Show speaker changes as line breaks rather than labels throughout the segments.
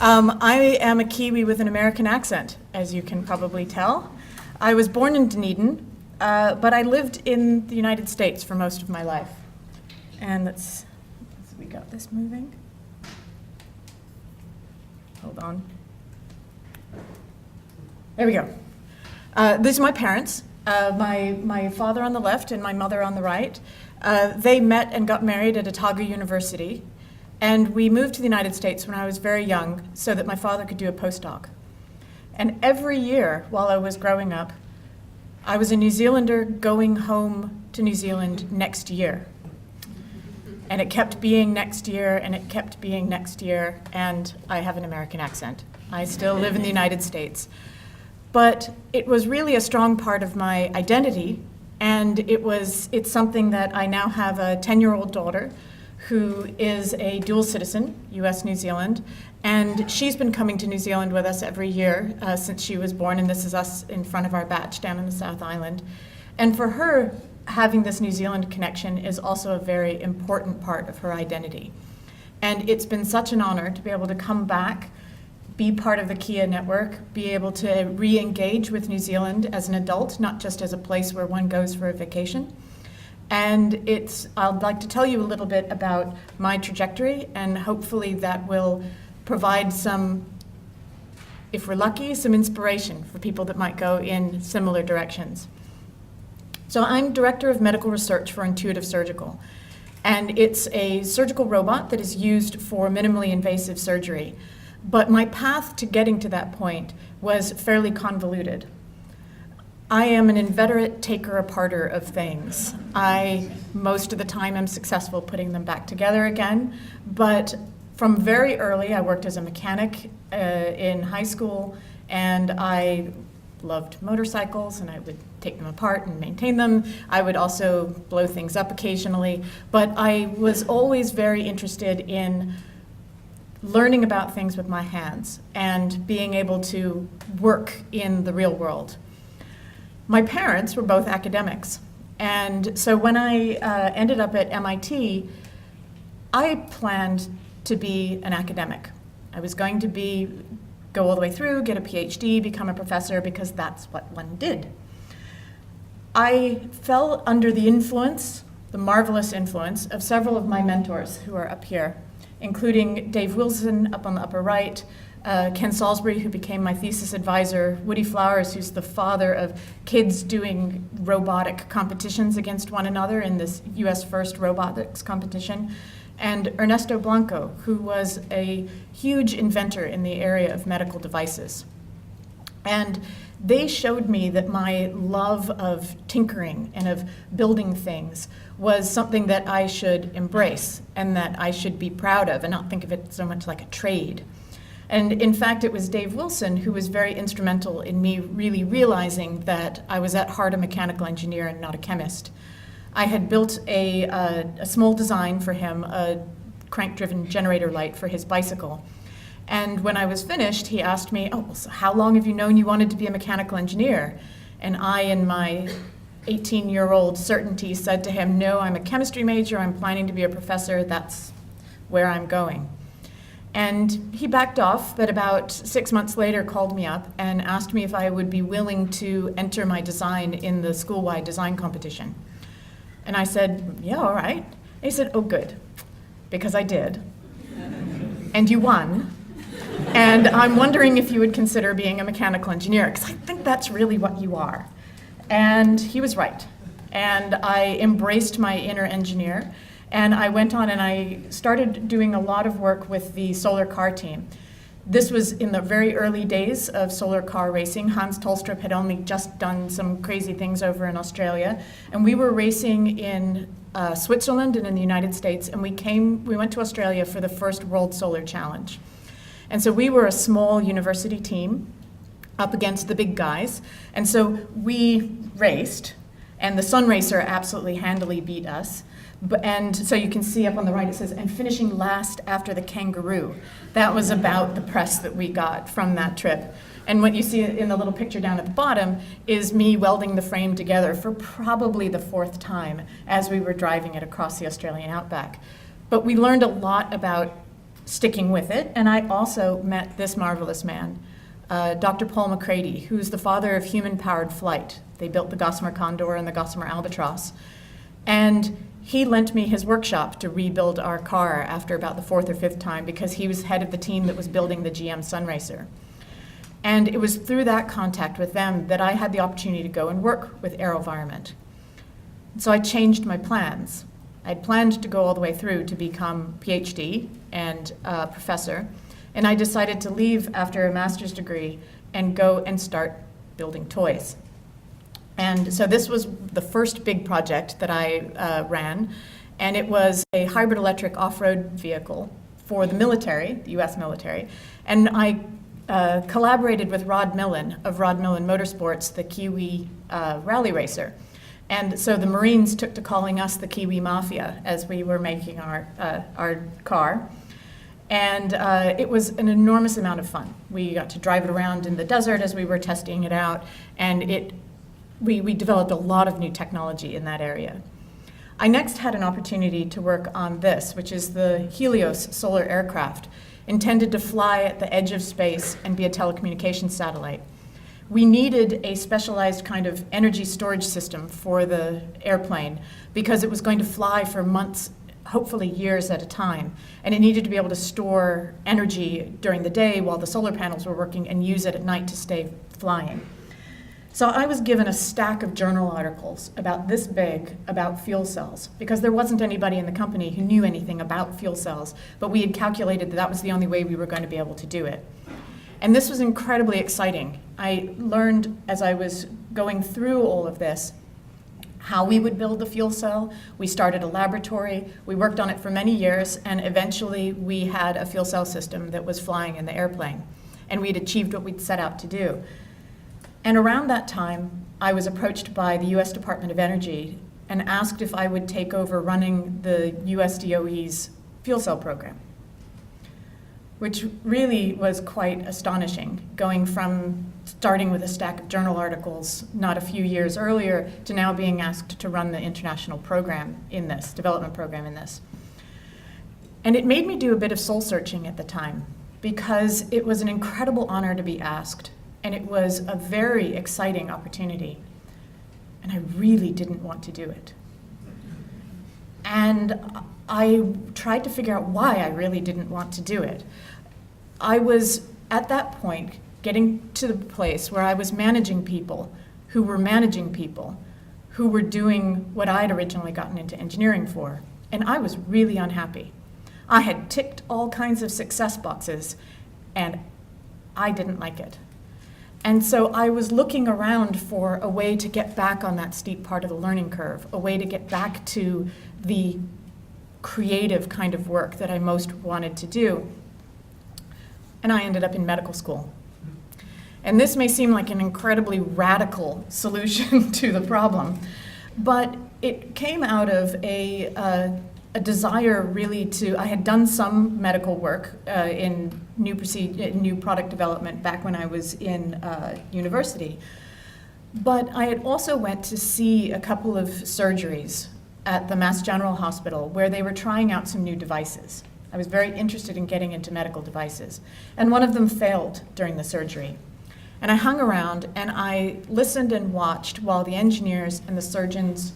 I am a Kiwi with an American accent, as you can probably tell. I was born in Dunedin, but I lived in the United States for most of my life. And we got this moving. Hold on. There we go. These are my parents, my father on the left and my mother on the right. They met and got married at Otago University. And we moved to the United States when I was very young so that my father could do a postdoc. And every year while I was growing up, I was a New Zealander going home to New Zealand next year. And it kept being next year, and it kept being next year, and I have an American accent. I still live in the United States. But it was really a strong part of my identity, and it's something that I now have a 10-year-old daughter who is a dual citizen, US, New Zealand, and she's been coming to New Zealand with us every year since she was born, and this is us in front of our batch down in the South Island. And for her, having this New Zealand connection is also a very important part of her identity. And it's been such an honor to be able to come back, be part of the Kea network, be able to re-engage with New Zealand as an adult, not just as a place where one goes for a vacation. And I'd like to tell you a little bit about my trajectory, and hopefully that will provide some, if we're lucky, some inspiration for people that might go in similar directions. So I'm Director of Medical Research for Intuitive Surgical, and it's a surgical robot that is used for minimally invasive surgery. But my path to getting to that point was fairly convoluted. I am an inveterate taker-aparter of things. I, most of the time, am successful putting them back together again, but from very early, I worked as a mechanic in high school, and I loved motorcycles, and I would take them apart and maintain them. I would also blow things up occasionally, but I was always very interested in learning about things with my hands and being able to work in the real world. My parents were both academics, and so when I ended up at MIT, I planned to be an academic. I was going to go all the way through, get a PhD, become a professor, because that's what one did. I fell under the influence, the marvelous influence, of several of my mentors who are up here, including Dave Wilson up on the upper right, Ken Salisbury, who became my thesis advisor, Woody Flowers, who's the father of kids doing robotic competitions against one another in this US First Robotics competition, and Ernesto Blanco, who was a huge inventor in the area of medical devices. And they showed me that my love of tinkering and of building things was something that I should embrace and that I should be proud of and not think of it so much like a trade. And in fact, it was Dave Wilson who was very instrumental in me really realizing that I was at heart a mechanical engineer and not a chemist. I had built a small design for him, a crank-driven generator light for his bicycle. And when I was finished, he asked me, "Oh, so how long have you known you wanted to be a mechanical engineer?" And I, in my 18-year-old certainty, said to him, "No, I'm a chemistry major, I'm planning to be a professor, that's where I'm going." And he backed off, but about 6 months later called me up and asked me if I would be willing to enter my design in the school-wide design competition. And I said, "Yeah, all right." And he said, "Oh, good," because I did. "And you won. And I'm wondering if you would consider being a mechanical engineer, because I think that's really what you are." And he was right. And I embraced my inner engineer. And I went on and I started doing a lot of work with the solar car team. This was in the very early days of solar car racing. Hans Tolstrup had only just done some crazy things over in Australia. And we were racing in Switzerland and in the United States. And we went to Australia for the first World Solar Challenge. And so we were a small university team up against the big guys. And so we raced, and the Sun Racer absolutely handily beat us. And so you can see up on the right, it says, "and finishing last after the kangaroo." That was about the press that we got from that trip. And what you see in the little picture down at the bottom is me welding the frame together for probably the 4th time as we were driving it across the Australian outback. But we learned a lot about sticking with it. And I also met this marvelous man, Dr. Paul McCready, who's the father of human-powered flight. They built the Gossamer Condor and the Gossamer Albatross. And he lent me his workshop to rebuild our car after about the fourth or fifth time, because he was head of the team that was building the GM Sunracer. And it was through that contact with them that I had the opportunity to go and work with AeroVironment. So I changed my plans. I'd planned to go all the way through to become PhD and professor, and I decided to leave after a master's degree and go and start building toys. And so this was the first big project that I ran, and it was a hybrid electric off-road vehicle for the military, the US military, and I collaborated with Rod Millen of Rod Millen Motorsports, the Kiwi rally racer. And so the Marines took to calling us the Kiwi Mafia as we were making our car. And it was an enormous amount of fun. We got to drive it around in the desert as we were testing it out, and we developed a lot of new technology in that area. I next had an opportunity to work on this, which is the Helios solar aircraft, intended to fly at the edge of space and be a telecommunications satellite. We needed a specialized kind of energy storage system for the airplane because it was going to fly for months, hopefully years at a time, and it needed to be able to store energy during the day while the solar panels were working and use it at night to stay flying. So I was given a stack of journal articles about this big about fuel cells, because there wasn't anybody in the company who knew anything about fuel cells, but we had calculated that that was the only way we were going to be able to do it. And this was incredibly exciting. I learned as I was going through all of this how we would build the fuel cell. We started a laboratory, we worked on it for many years, and eventually we had a fuel cell system that was flying in the airplane. And we'd achieved what we'd set out to do. And around that time, I was approached by the US Department of Energy and asked if I would take over running the US DOE's fuel cell program, which really was quite astonishing, going from starting with a stack of journal articles not a few years earlier to now being asked to run the international program in this, development program in this. And it made me do a bit of soul searching at the time, because it was an incredible honor to be asked, and it was a very exciting opportunity, and I really didn't want to do it. And I tried to figure out why I really didn't want to do it. I was, at that point, getting to the place where I was managing people who were managing people who were doing what I'd originally gotten into engineering for, and I was really unhappy. I had ticked all kinds of success boxes, and I didn't like it. And so I was looking around for a way to get back on that steep part of the learning curve, a way to get back to the creative kind of work that I most wanted to do. And I ended up in medical school. And this may seem like an incredibly radical solution to the problem, but it came out of a desire really to, I had done some medical work in new product development back when I was in university. But I had also went to see a couple of surgeries at the Mass General Hospital where they were trying out some new devices. I was very interested in getting into medical devices. And one of them failed during the surgery. And I hung around and I listened and watched while the engineers and the surgeons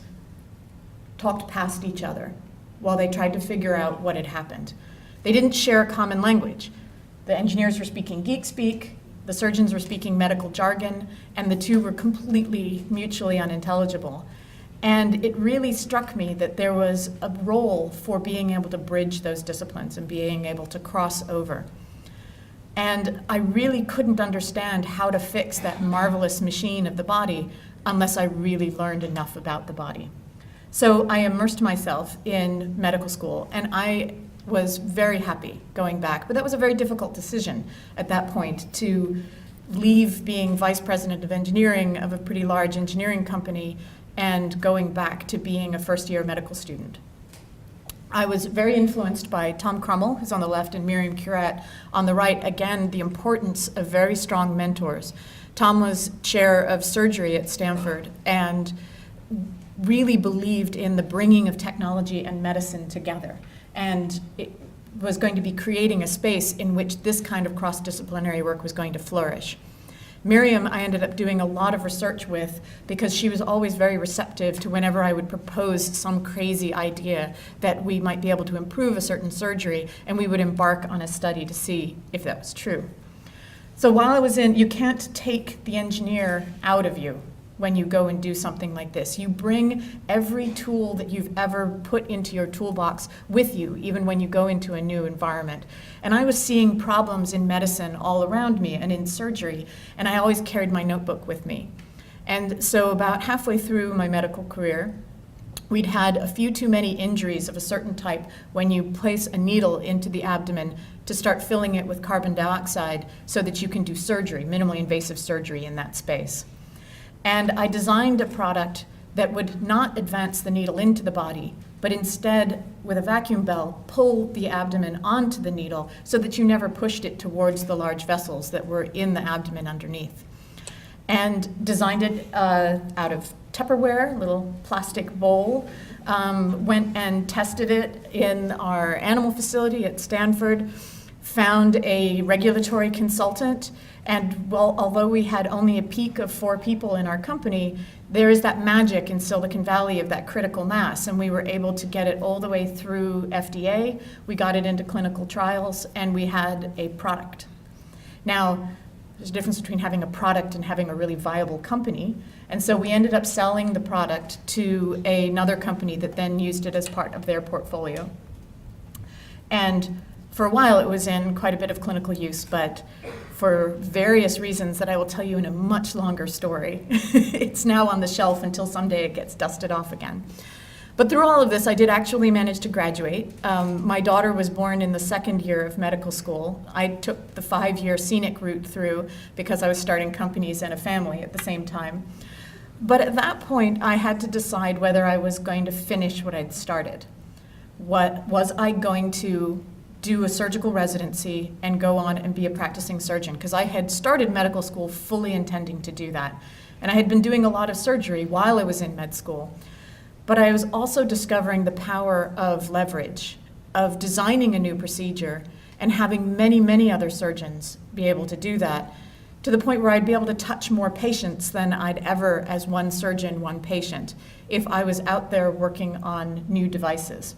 talked past each other while they tried to figure out what had happened. They didn't share a common language. The engineers were speaking geek speak, the surgeons were speaking medical jargon, and the two were completely mutually unintelligible. And it really struck me that there was a role for being able to bridge those disciplines and being able to cross over. And I really couldn't understand how to fix that marvelous machine of the body unless I really learned enough about the body. So I immersed myself in medical school, and I was very happy going back. But that was a very difficult decision at that point, to leave being vice president of engineering of a pretty large engineering company and going back to being a first-year medical student. I was very influenced by Tom Crummell, who's on the left, and Miriam Curat on the right. Again, the importance of very strong mentors. Tom was chair of surgery at Stanford and really believed in the bringing of technology and medicine together. And was going to be creating a space in which this kind of cross-disciplinary work was going to flourish. Miriam, I ended up doing a lot of research with because she was always very receptive to whenever I would propose some crazy idea that we might be able to improve a certain surgery, and we would embark on a study to see if that was true. So while I was you can't take the engineer out of you when you go and do something like this. You bring every tool that you've ever put into your toolbox with you, even when you go into a new environment. And I was seeing problems in medicine all around me and in surgery, and I always carried my notebook with me. And so about halfway through my medical career, we'd had a few too many injuries of a certain type when you place a needle into the abdomen to start filling it with carbon dioxide so that you can do surgery, minimally invasive surgery in that space. And I designed a product that would not advance the needle into the body, but instead, with a vacuum bell, pull the abdomen onto the needle so that you never pushed it towards the large vessels that were in the abdomen underneath. And designed it out of Tupperware, little plastic bowl. Went and tested it in our animal facility at Stanford, found a regulatory consultant, and although we had only a peak of 4 people in our company, there is that magic in Silicon Valley of that critical mass, and we were able to get it all the way through FDA. We got it into clinical trials, and we had a product. Now, there's a difference between having a product and having a really viable company, and so we ended up selling the product to another company that then used it as part of their portfolio. And for a while, it was in quite a bit of clinical use, but for various reasons that I will tell you in a much longer story, it's now on the shelf until someday it gets dusted off again. But through all of this, I did actually manage to graduate. My daughter was born in the 2nd year of medical school. I took the 5-year scenic route through because I was starting companies and a family at the same time. But at that point, I had to decide whether I was going to finish what I'd started. Was I going to do a surgical residency and go on and be a practicing surgeon? Because I had started medical school fully intending to do that. And I had been doing a lot of surgery while I was in med school. But I was also discovering the power of leverage, of designing a new procedure and having many, many other surgeons be able to do that, to the point where I'd be able to touch more patients than I'd ever, as one surgeon, one patient, if I was out there working on new devices.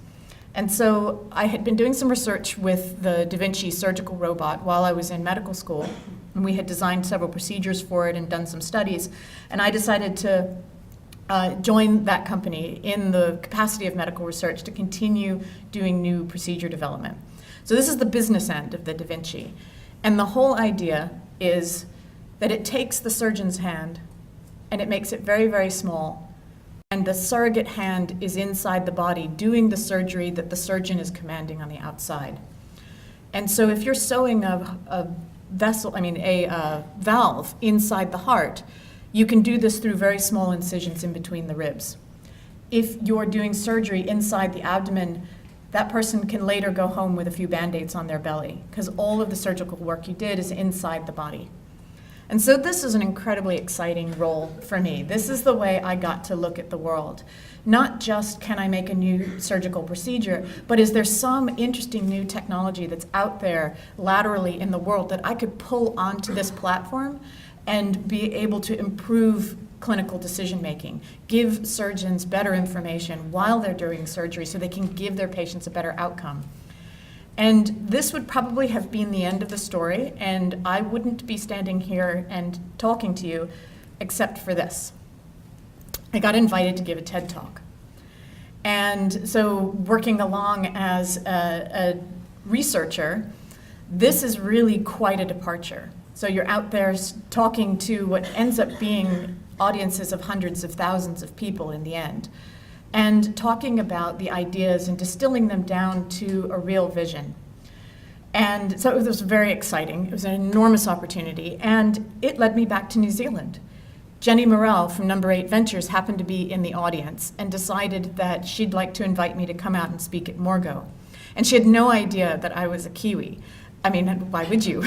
And so I had been doing some research with the Vinci Surgical Robot while I was in medical school, and we had designed several procedures for it and done some studies, and I decided to join that company in the capacity of medical research to continue doing new procedure development. So this is the business end of the Da Vinci, and the whole idea is that it takes the surgeon's hand and it makes it very, very small, and the surrogate hand is inside the body doing the surgery that the surgeon is commanding on the outside. And so if you're sewing a valve inside the heart, you can do this through very small incisions in between the ribs. If you're doing surgery inside the abdomen, that person can later go home with a few Band-Aids on their belly because all of the surgical work you did is inside the body. And so this is an incredibly exciting role for me. This is the way I got to look at the world. Not just can I make a new surgical procedure, but is there some interesting new technology that's out there laterally in the world that I could pull onto this platform and be able to improve clinical decision making, give surgeons better information while they're doing surgery so they can give their patients a better outcome. And this would probably have been the end of the story, and I wouldn't be standing here and talking to you except for this. I got invited to give a TED Talk. And so working along as a researcher, this is really quite a departure. So you're out there talking to what ends up being audiences of hundreds of thousands of people in the end, and talking about the ideas and distilling them down to a real vision. And so it was very exciting. It was an enormous opportunity, and it led me back to New Zealand. Jenny Morrell from Number 8 Ventures happened to be in the audience and decided that she'd like to invite me to come out and speak at Morgo. And she had no idea that I was a Kiwi. I mean, why would you?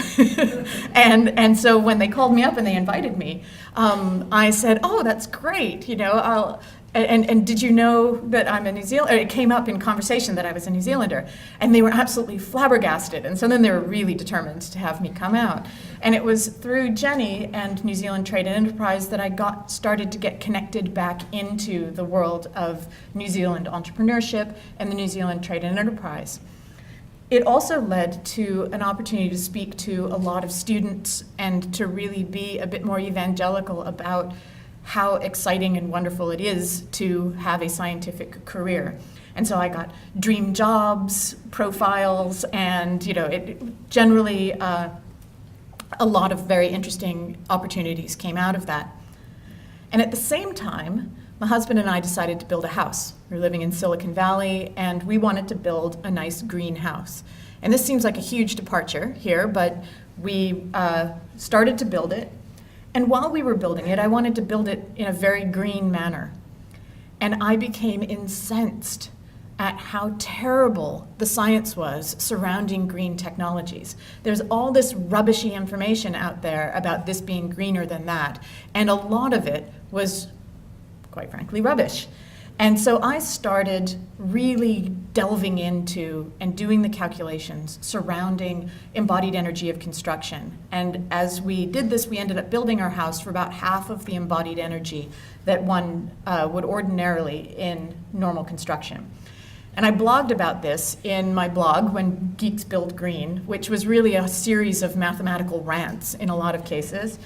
and so when they called me up and they invited me, I said, "Oh, that's great. And did you know that I'm a New Zealander? It came up in conversation that I was a New Zealander, and they were absolutely flabbergasted. And so then they were really determined to have me come out. And it was through Jenny and New Zealand Trade and Enterprise that I started to get connected back into the world of New Zealand entrepreneurship and the New Zealand Trade and Enterprise. It also led to an opportunity to speak to a lot of students and to really be a bit more evangelical about how exciting and wonderful it is to have a scientific career. And so I got dream jobs, profiles, and generally a lot of very interesting opportunities came out of that. And at the same time, my husband and I decided to build a house. We were living in Silicon Valley, and we wanted to build a nice green house. And this seems like a huge departure here, but we started to build it. And while we were building it, I wanted to build it in a very green manner. And I became incensed at how terrible the science was surrounding green technologies. There's all this rubbishy information out there about this being greener than that, and a lot of it was, quite frankly, rubbish. And so I started really delving into and doing the calculations surrounding embodied energy of construction. And as we did this, we ended up building our house for about half of the embodied energy that one would ordinarily in normal construction. And I blogged about this in my blog, When Geeks Build Green, which was really a series of mathematical rants in a lot of cases.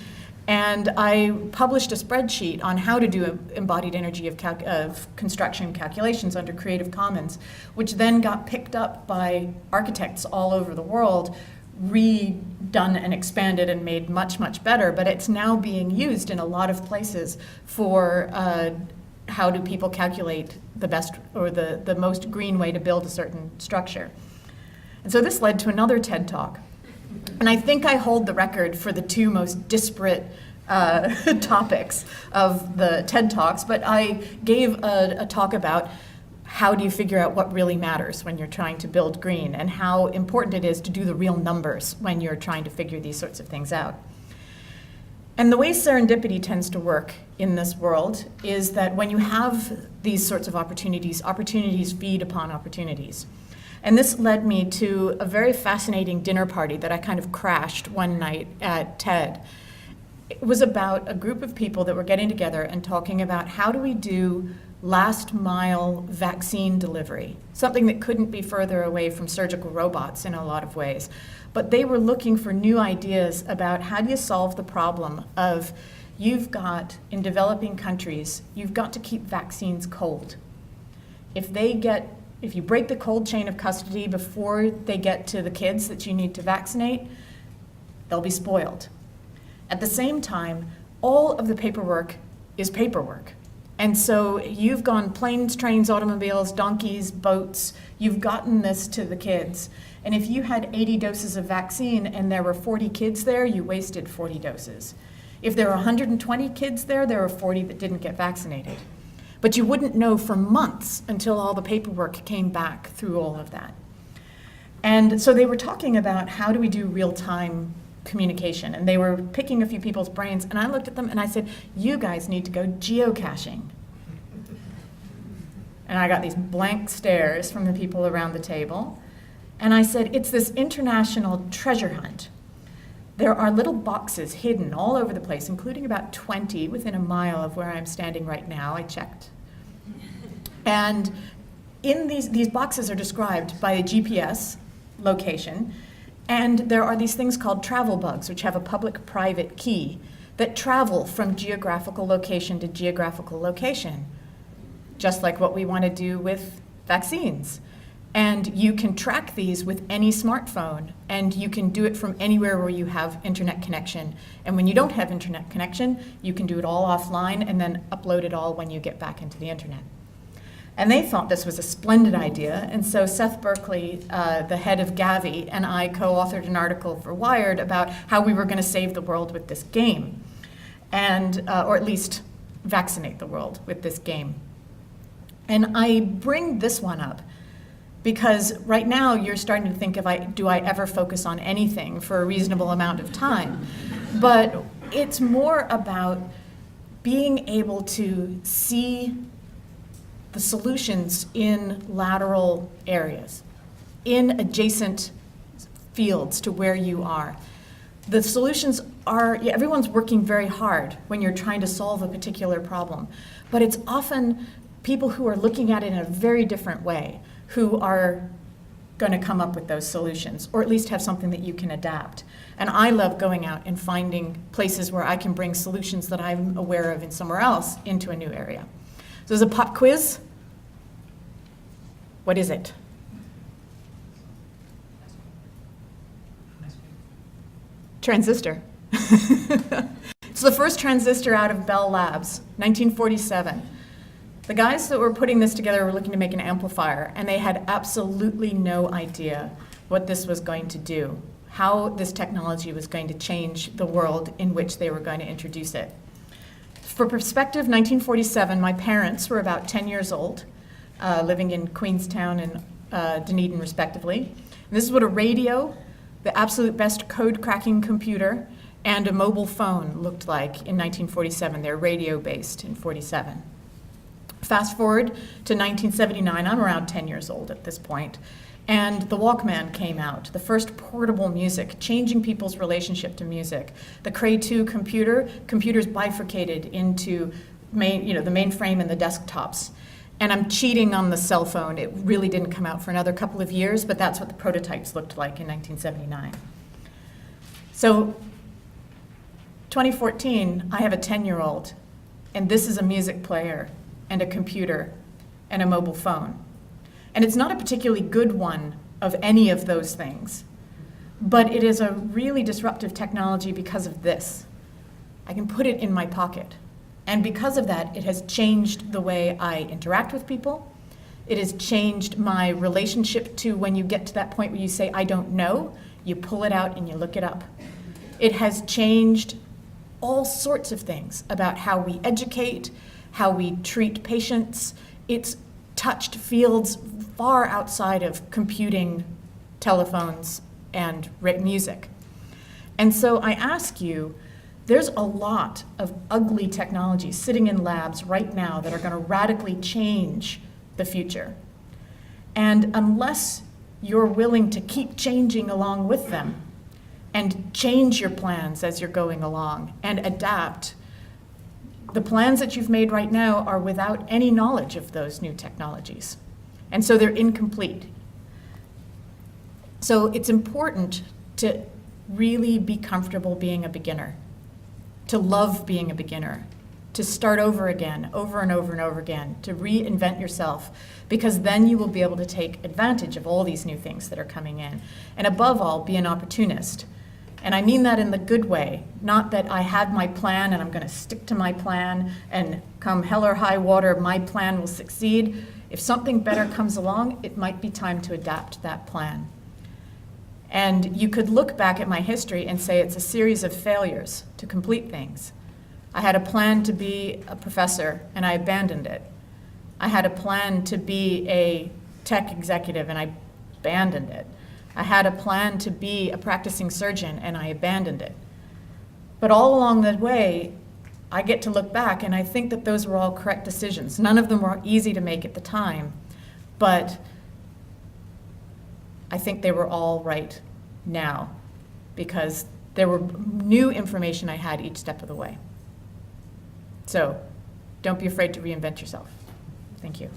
And I published a spreadsheet on how to do embodied energy of construction calculations under Creative Commons, which then got picked up by architects all over the world, redone and expanded and made much, much better. But it's now being used in a lot of places for how do people calculate the best or the most green way to build a certain structure. And so this led to another TED Talk. And I think I hold the record for the two most disparate topics of the TED Talks, but I gave a talk about how do you figure out what really matters when you're trying to build green, and how important it is to do the real numbers when you're trying to figure these sorts of things out. And the way serendipity tends to work in this world is that when you have these sorts of opportunities, opportunities feed upon opportunities. And this led me to a very fascinating dinner party that I kind of crashed one night at TED. It was about a group of people that were getting together and talking about how do we do last mile vaccine delivery, something that couldn't be further away from surgical robots in a lot of ways. But they were looking for new ideas about how do you solve the problem of you've got, in developing countries, you've got to keep vaccines cold. If you break the cold chain of custody before they get to the kids that you need to vaccinate, they'll be spoiled. At the same time, all of the paperwork is paperwork. And so you've gone planes, trains, automobiles, donkeys, boats, you've gotten this to the kids. And if you had 80 doses of vaccine and there were 40 kids there, you wasted 40 doses. If there were 120 kids there were 40 that didn't get vaccinated. But you wouldn't know for months until all the paperwork came back through all of that. And so they were talking about how do we do real-time communication, and they were picking a few people's brains, and I looked at them and I said, you guys need to go geocaching. And I got these blank stares from the people around the table, and I said, it's this international treasure hunt. There are little boxes hidden all over the place, including about 20 within a mile of where I'm standing right now. I checked. And in these boxes are described by a GPS location, and there are these things called travel bugs, which have a public-private key that travel from geographical location to geographical location, just like what we want to do with vaccines. And you can track these with any smartphone, and you can do it from anywhere where you have internet connection. And when you don't have internet connection, you can do it all offline and then upload it all when you get back into the internet. And they thought this was a splendid idea, and so Seth Berkley, the head of Gavi, and I co-authored an article for Wired about how we were going to save the world with this game, and or at least vaccinate the world with this game. And I bring this one up because right now you're starting to think of, do I ever focus on anything for a reasonable amount of time? But it's more about being able to see the solutions in lateral areas, in adjacent fields to where you are. The solutions are, yeah, everyone's working very hard when you're trying to solve a particular problem, but it's often people who are looking at it in a very different way who are going to come up with those solutions, or at least have something that you can adapt. And I love going out and finding places where I can bring solutions that I'm aware of in somewhere else into a new area. So there's a pop quiz. What is it? Transistor. It's the first transistor out of Bell Labs, 1947. The guys that were putting this together were looking to make an amplifier, and they had absolutely no idea what this was going to do, how this technology was going to change the world in which they were going to introduce it. For perspective, 1947, my parents were about 10 years old, living in Queenstown and Dunedin, respectively. And this is what a radio, the absolute best code-cracking computer, and a mobile phone looked like in 1947. They're radio-based in 47. Fast forward to 1979, I'm around 10 years old at this point, and the Walkman came out, the first portable music, changing people's relationship to music. The Cray 2 computers bifurcated into the mainframe and the desktops. And I'm cheating on the cell phone. It really didn't come out for another couple of years, but that's what the prototypes looked like in 1979. So 2014, I have a 10-year-old, and this is a music player and a computer and a mobile phone. And it's not a particularly good one of any of those things, but it is a really disruptive technology because of this. I can put it in my pocket. And because of that, it has changed the way I interact with people. It has changed my relationship to when you get to that point where you say, I don't know, you pull it out and you look it up. It has changed all sorts of things about how we educate, how we treat patients. It's touched fields far outside of computing, telephones, and music. And so I ask you, there's a lot of ugly technologies sitting in labs right now that are going to radically change the future. And unless you're willing to keep changing along with them and change your plans as you're going along and adapt, the plans that you've made right now are without any knowledge of those new technologies. And so they're incomplete. So it's important to really be comfortable being a beginner, to love being a beginner, to start over again, over and over and over again, to reinvent yourself, because then you will be able to take advantage of all these new things that are coming in. And above all, be an opportunist. And I mean that in the good way, not that I had my plan and I'm going to stick to my plan and come hell or high water, my plan will succeed. If something better comes along, it might be time to adapt that plan. And you could look back at my history and say it's a series of failures to complete things. I had a plan to be a professor and I abandoned it. I had a plan to be a tech executive and I abandoned it. I had a plan to be a practicing surgeon and I abandoned it. But all along the way, I get to look back and I think that those were all correct decisions. None of them were easy to make at the time, but I think they were all right now because there were new information I had each step of the way. So don't be afraid to reinvent yourself. Thank you.